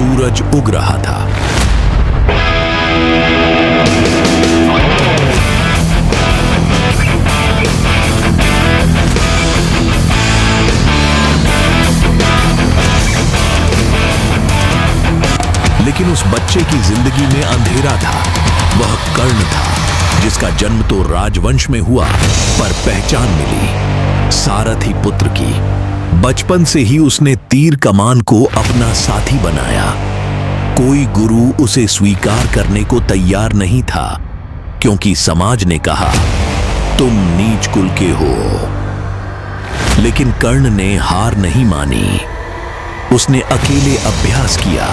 सूरज उग रहा था। लेकिन उस बच्चे की जिंदगी में अंधेरा था। वह कर्ण था, जिसका जन्म तो राजवंश में हुआ, पर पहचान मिली सारथी पुत्र की। बचपन से ही उसने तीर कमान को अपना साथी बनाया। कोई गुरु उसे स्वीकार करने को तैयार नहीं था, क्योंकि समाज ने कहा तुम नीच कुल के हो। लेकिन कर्ण ने हार नहीं मानी। उसने अकेले अभ्यास किया,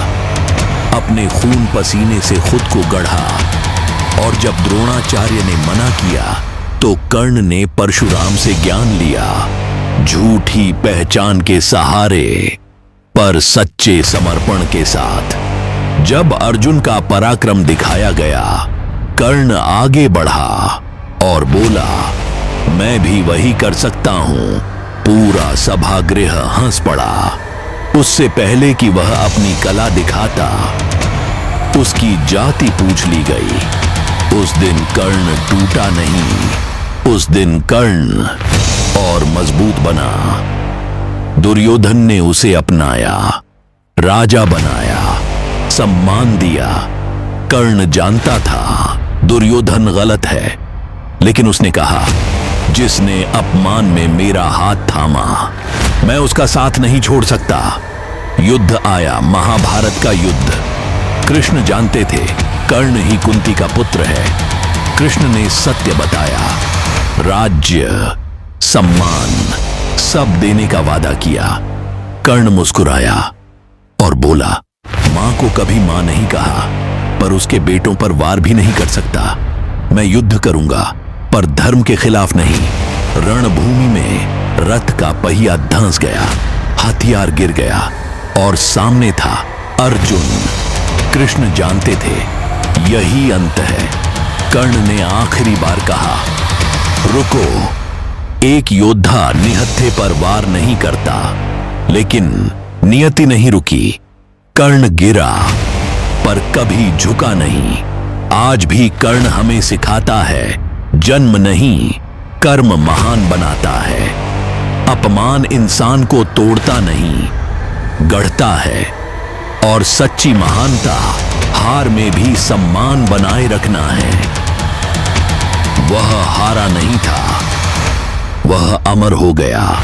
अपने खून पसीने से खुद को गढ़ा, और जब द्रोणाचार्य ने मना किया तो कर्ण ने परशुराम से ज्ञान लिया। झूठी पहचान के सहारे, पर सच्चे समर्पण के साथ। जब अर्जुन का पराक्रम दिखाया गया, कर्ण आगे बढ़ा और बोला, मैं भी वही कर सकता हूं। पूरा सभागृह हंस पड़ा। उससे पहले कि वह अपनी कला दिखाता, उसकी जाति पूछ ली गई। उस दिन कर्ण टूटा नहीं, उस दिन कर्ण और मजबूत बना। दुर्योधन ने उसे अपनाया, राजा बनाया, सम्मान दिया। कर्ण जानता था दुर्योधन गलत है, लेकिन उसने कहा, जिसने अपमान में मेरा हाथ थामा, मैं उसका साथ नहीं छोड़ सकता। युद्ध आया, महाभारत का युद्ध। कृष्ण जानते थे कर्ण ही कुंती का पुत्र है। कृष्ण ने सत्य बताया, राज्य, सम्मान सब देने का वादा किया। कर्ण मुस्कुराया और बोला, मां को कभी मां नहीं कहा, पर उसके बेटों पर वार भी नहीं कर सकता। मैं युद्ध करूंगा, पर धर्म के खिलाफ नहीं। रणभूमि में रथ का पहिया धंस गया, हथियार गिर गया, और सामने था अर्जुन। कृष्ण जानते थे यही अंत है। कर्ण ने आखिरी बार कहा, रुको। एक योद्धा निहत्थे पर वार नहीं करता, लेकिन नियति नहीं रुकी। कर्ण गिरा, पर कभी झुका नहीं। आज भी कर्ण हमें सिखाता है, जन्म नहीं, कर्म महान बनाता है। अपमान इंसान को तोड़ता नहीं, गढ़ता है। और सच्ची महानता हार में भी सम्मान बनाए रखना है। वह हारा नहीं था, वह अमर हो गया।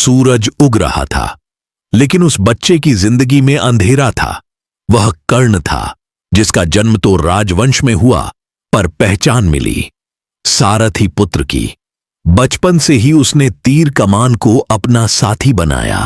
सूरज उग रहा था, लेकिन उस बच्चे की जिंदगी में अंधेरा था। वह कर्ण था, जिसका जन्म तो राजवंश में हुआ, पर पहचान मिली सारथी पुत्र की। बचपन से ही उसने तीर कमान को अपना साथी बनाया।